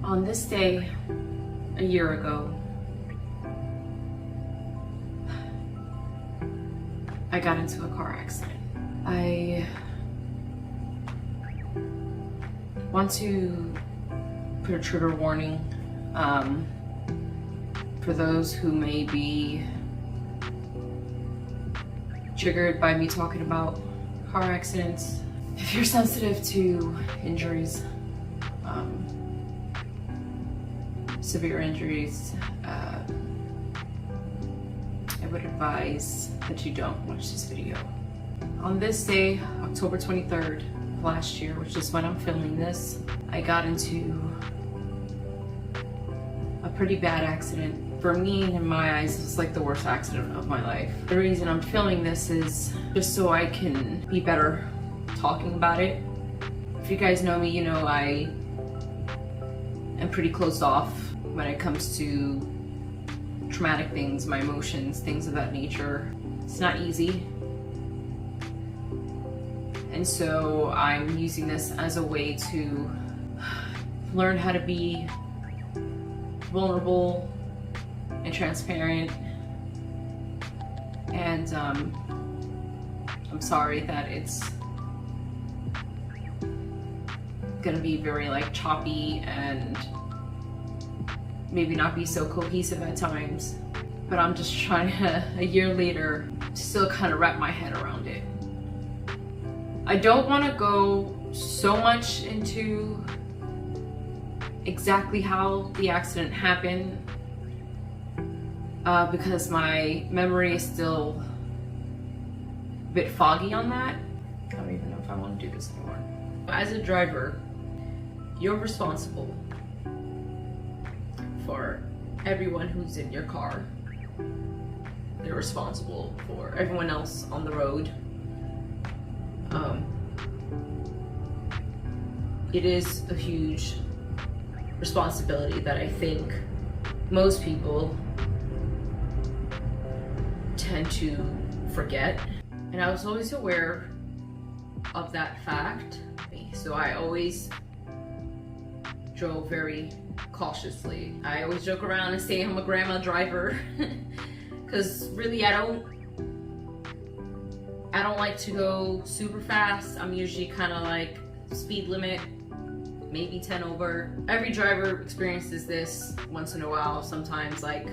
On this day, a year ago, I got into a car accident. I want to put a trigger warning for those who may be triggered by me talking about car accidents. If you're sensitive to injuries, severe injuries, I would advise that you don't watch this video. On this day, October 23rd of last year, which is when I'm filming this, I got into a pretty bad accident. For me, in my eyes, it was like the worst accident of my life. The reason I'm filming this is just so I can be better talking about it. If you guys know me, you know I am pretty closed off when it comes to traumatic things, my emotions, things of that nature. It's not easy. And so I'm using this as a way to learn how to be vulnerable and transparent. And I'm sorry that it's gonna be very like choppy and maybe not be so cohesive at times, but I'm just trying to, a year later, to still kind of wrap my head around it. I don't want to go so much into exactly how the accident happened because my memory is still a bit foggy on that. I don't even know if I want to do this anymore. As a driver, you're responsible for everyone who's in your car. They're responsible for everyone else on the road. It is a huge responsibility that I think most people tend to forget. And I was always aware of that fact. So I always drove very cautiously. I always joke around and say I'm a grandma driver because really I don't like to go super fast. I'm usually kind of like speed limit, maybe 10 over. Every driver experiences this once in a while. Sometimes like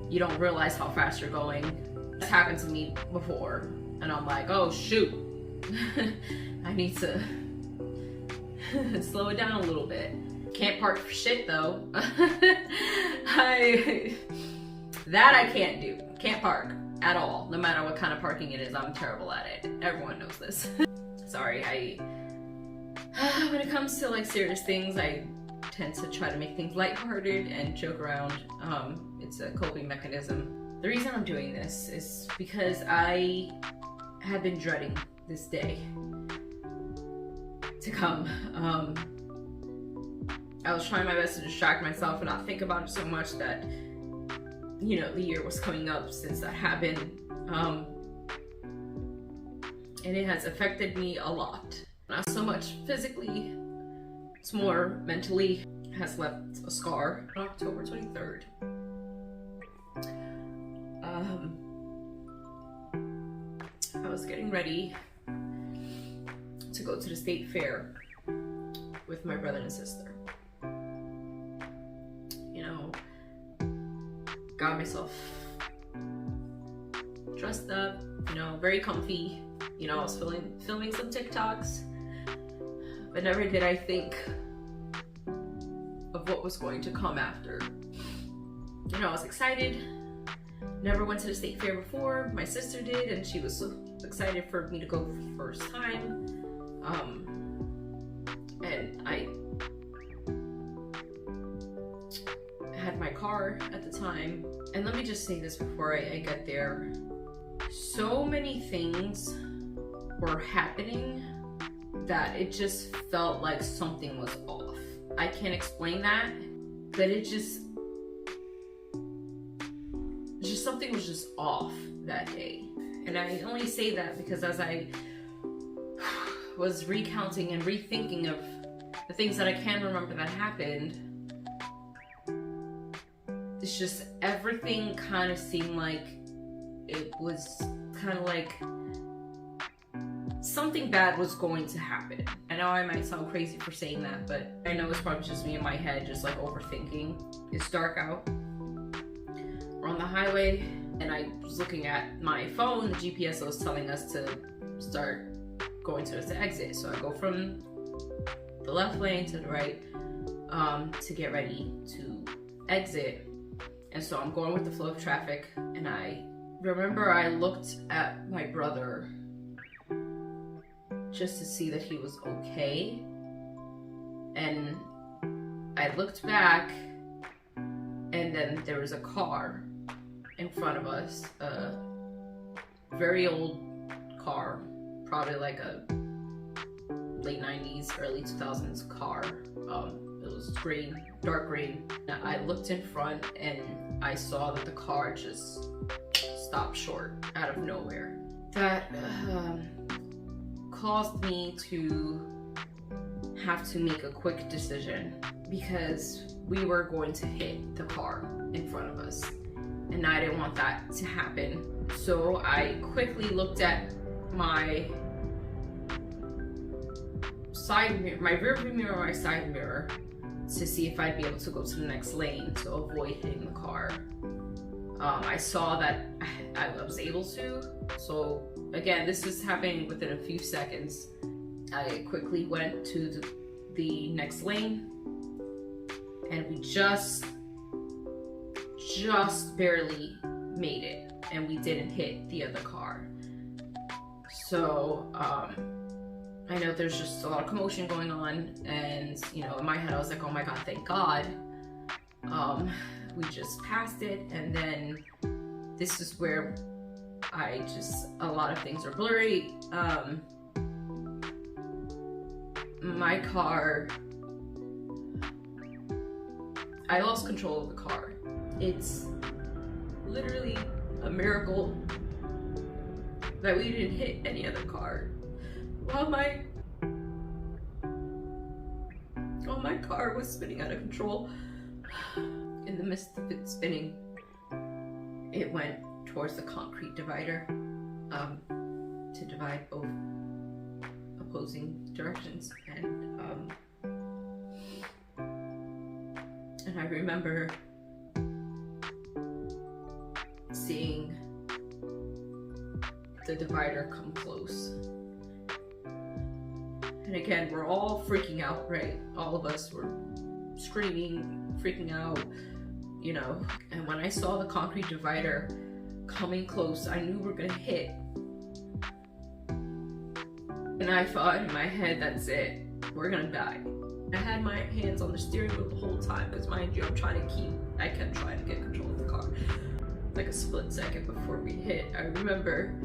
you don't realize how fast you're going. It's happened to me before and I'm like, oh shoot, I need to slow it down a little bit. Can't park for shit though. I can't do. Can't park at all. No matter what kind of parking it is, I'm terrible at it. Everyone knows this. Sorry, when it comes to like serious things, I tend to try to make things lighthearted and joke around. It's a coping mechanism. The reason I'm doing this is because I have been dreading this day to come. I was trying my best to distract myself and not think about it so much that, you know, the year was coming up since that happened. And it has affected me a lot. Not so much physically, it's more mentally. It has left a scar. On October 23rd. I was getting ready to go to the state fair with my brother and sister. You know, got myself dressed up, you know, very comfy. You know, I was filming some TikToks, but never did I think of what was going to come after. You know, I was excited. Never went to the state fair before. My sister did, and she was so excited for me to go for the first time. And I had my car at the time. And let me just say this before I get there. So many things were happening that it just felt like something was off. I can't explain that, but it just something was just off that day. And I only say that because as I was recounting and rethinking of the things that I can remember that happened, it's just everything kind of seemed like it was kind of like something bad was going to happen. I know I might sound crazy for saying that, but I know it's probably just me in my head, just like overthinking. It's dark out. We're on the highway, and I was looking at my phone. The GPS was telling us to start going towards the exit. So I go from the left lane to the right to get ready to exit. And so I'm going with the flow of traffic, and I remember I looked at my brother just to see that he was okay. And I looked back, and then there was a car in front of us, a very old car, probably like a late 90s, early 2000s car. It was green, dark green. I looked in front and I saw that the car just stopped short out of nowhere. That caused me to have to make a quick decision, because we were going to hit the car in front of us, and I didn't want that to happen. So I quickly looked at my side mirror, my rear view mirror, my side mirror, to see if I'd be able to go to the next lane to avoid hitting the car. I saw that I was able to. So again, this is happening within a few seconds. I quickly went to the next lane, and we just barely made it, and we didn't hit the other car. So I know there's just a lot of commotion going on, and you know, in my head I was like, oh my god, thank God we just passed it. And then this is where a lot of things are blurry. My car, I lost control of the car. It's literally a miracle that we didn't hit any other car. While my car was spinning out of control, in the midst of it spinning, it went towards the concrete divider to divide both opposing directions. And I remember seeing the divider come close. And again, we're all freaking out, right? All of us were screaming, freaking out, you know. And when I saw the concrete divider coming close, I knew we were gonna hit. And I thought in my head, that's it, we're gonna die. I had my hands on the steering wheel the whole time, because mind you, I kept trying to get control of the car. Like a split second before we hit, I remember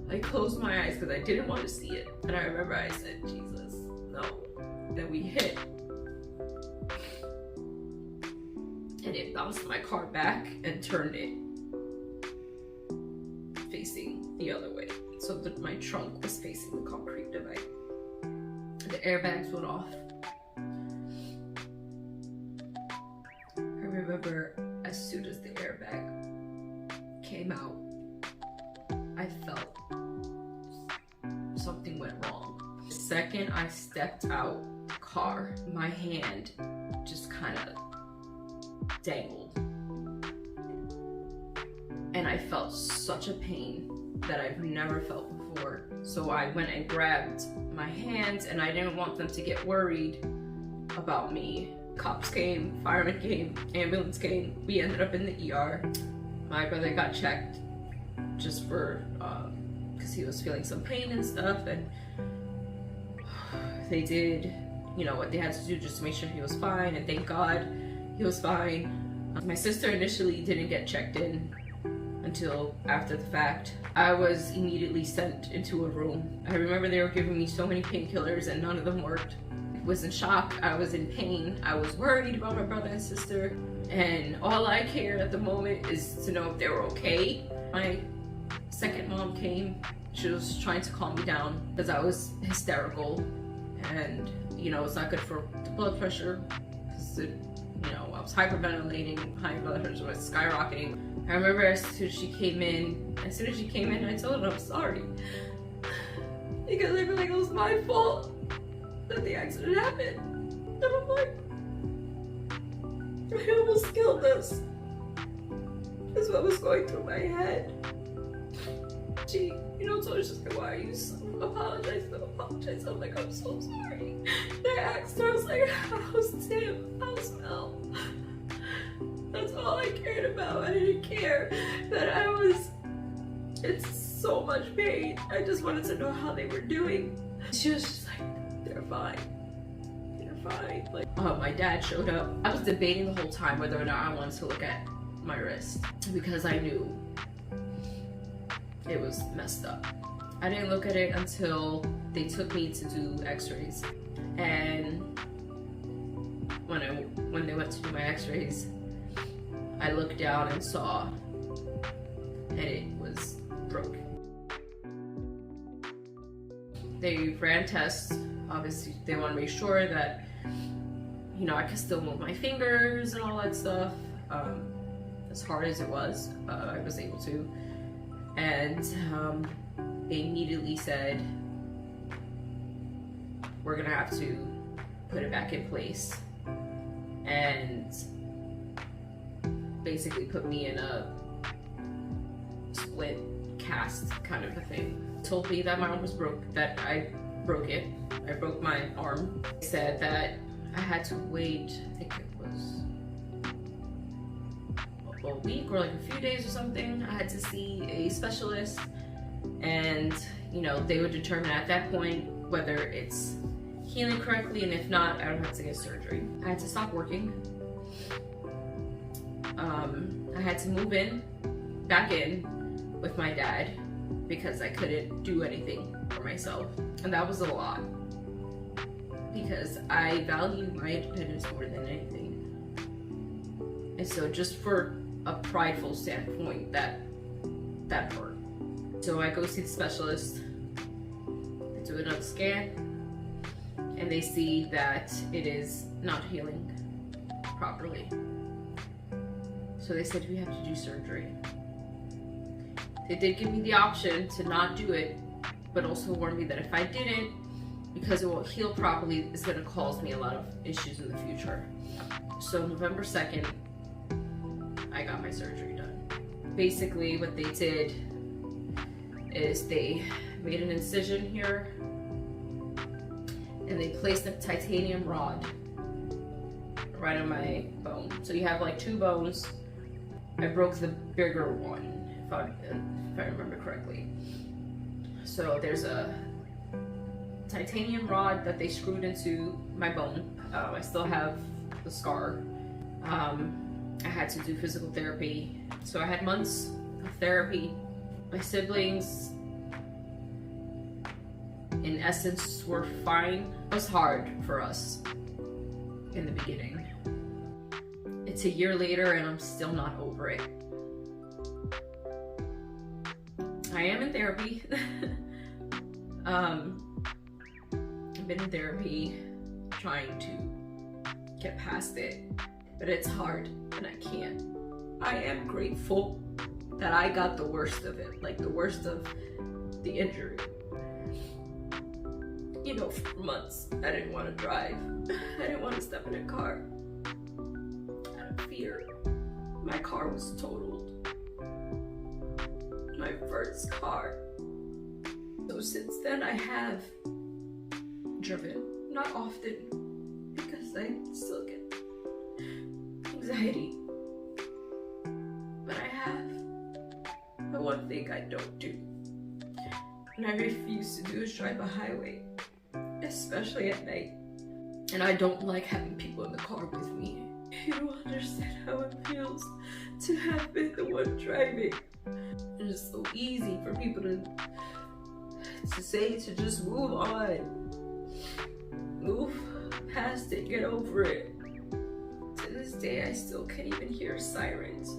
I closed my eyes because I didn't want to see it. And I remember I said, Jesus, no. Then we hit. And it bounced my car back and turned it facing the other way. So that my trunk was facing the concrete divide. The airbags went off. I remember as soon as the airbag came out, I felt something went wrong. The second I stepped out the car, my hand just kind of dangled. And I felt such a pain that I've never felt before. So I went and grabbed my hands, and I didn't want them to get worried about me. Cops came, firemen came, ambulance came. We ended up in the ER. My brother got checked just for, because he was feeling some pain and stuff, and they did, you know, what they had to do just to make sure he was fine, and thank God he was fine. My sister initially didn't get checked in until after the fact. I was immediately sent into a room. I remember they were giving me so many painkillers and none of them worked. I was in shock, I was in pain, I was worried about my brother and sister, and all I cared at the moment is to know if they were okay. My second mom came She was trying to calm me down because I was hysterical, and you know, it's not good for the blood pressure because you know, I was hyperventilating, high blood pressure was skyrocketing. I remember as soon as she came in, I told her I'm sorry. Because I feel like it was my fault that the accident happened. And I'm like, I almost killed us. That's what was going through my head. She, you know, told her, she's like, why are you so apologize? I'm like, I'm so sorry. And I asked her, I was like, how's Tim? How's Mel? That's all I cared about. I didn't care that I was in so much pain. I just wanted to know how they were doing. She was just like, they're fine. They're fine. Like, my dad showed up. I was debating the whole time whether or not I wanted to look at my wrist because I knew it was messed up. I didn't look at it until they took me to do x-rays. And when they went to do my x-rays, I looked down and saw, and it was broken. They ran tests. Obviously, they want to make sure that, you know, I could still move my fingers and all that stuff. As hard as it was, I was able to. And they immediately said, we're gonna have to put it back in place. And basically put me in a split cast kind of a thing. Told me that my arm was that I broke it. I broke my arm. They said that I had to wait, I think it was a week or like a few days or something. I had to see a specialist, and you know, they would determine at that point whether it's healing correctly, and if not, I would have to get surgery. I had to stop working. I had to move back in with my dad because I couldn't do anything for myself. And that was a lot because I value my independence more than anything. And so just for a prideful standpoint, that hurt. So I go see the specialist, they do another scan, and they see that it is not healing properly. So they said we have to do surgery. They did give me the option to not do it, but also warned me that if I didn't, because it won't heal properly, it's gonna cause me a lot of issues in the future. So November 2nd, I got my surgery done. Basically what they did is they made an incision here and they placed a titanium rod right on my bone. So you have like two bones. I broke the bigger one, if I remember correctly. So there's a titanium rod that they screwed into my bone. I still have the scar. I had to do physical therapy. So I had months of therapy. My siblings, in essence, were fine. It was hard for us in the beginning. It's a year later and I'm still not over it. I am in therapy. I've been in therapy trying to get past it, but it's hard and I can't. I am grateful that I got the worst of it, like the worst of the injury. You know, for months, I didn't want to drive. I didn't want to step in a car. Out of fear. My car was totaled. My first car. So since then, I have driven. Not often, because I still get anxiety. But I have. The one thing I don't do, and I refuse to do, is drive a highway. Especially at night. And I don't like having people in the car with me. You don't understand how it feels to have been the one driving. And it's so easy for people to say to just move on. Move past it, get over it. To this day, I still can't even hear sirens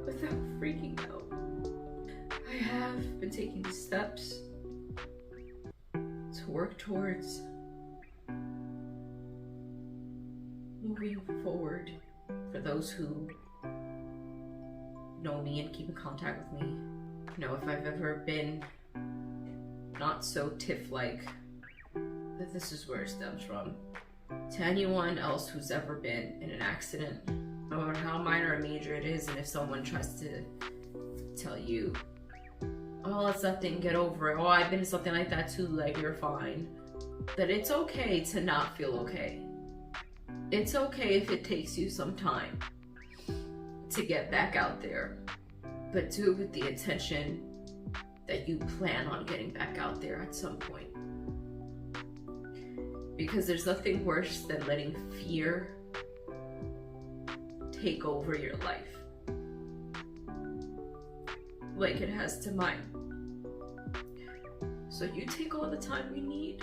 without freaking out. I have been taking steps to work towards moving forward. For those who know me and keep in contact with me, know if I've ever been not so tiff-like, that this is where it stems from. To anyone else who's ever been in an accident, no matter how minor or major it is, and if someone tries to tell you, oh, it's nothing, get over it, oh, I've been in something like that too, like, you're fine, that it's okay to not feel okay. It's okay if it takes you some time to get back out there, but do it with the intention that you plan on getting back out there at some point. Because there's nothing worse than letting fear take over your life, like it has to mine. So you take all the time you need,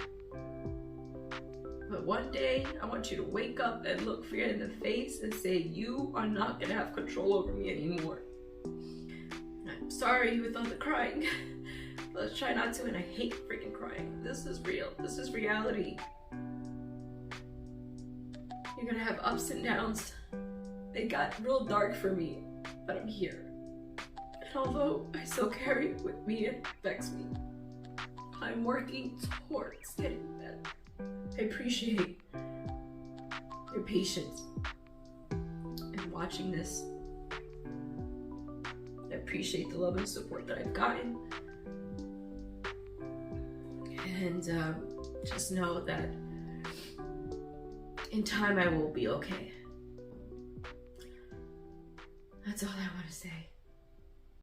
but one day I want you to wake up and look fear in the face and say, you are not gonna have control over me anymore. I'm sorry with all the crying. Let's try not to, and I hate freaking crying. This is real, this is reality. You're gonna have ups and downs. It got real dark for me, but I'm here. And although I still carry it with me and it affects me, I'm working towards getting better. I appreciate your patience and watching this. I appreciate the love and support that I've gotten. And just know that in time I will be okay. That's all I want to say.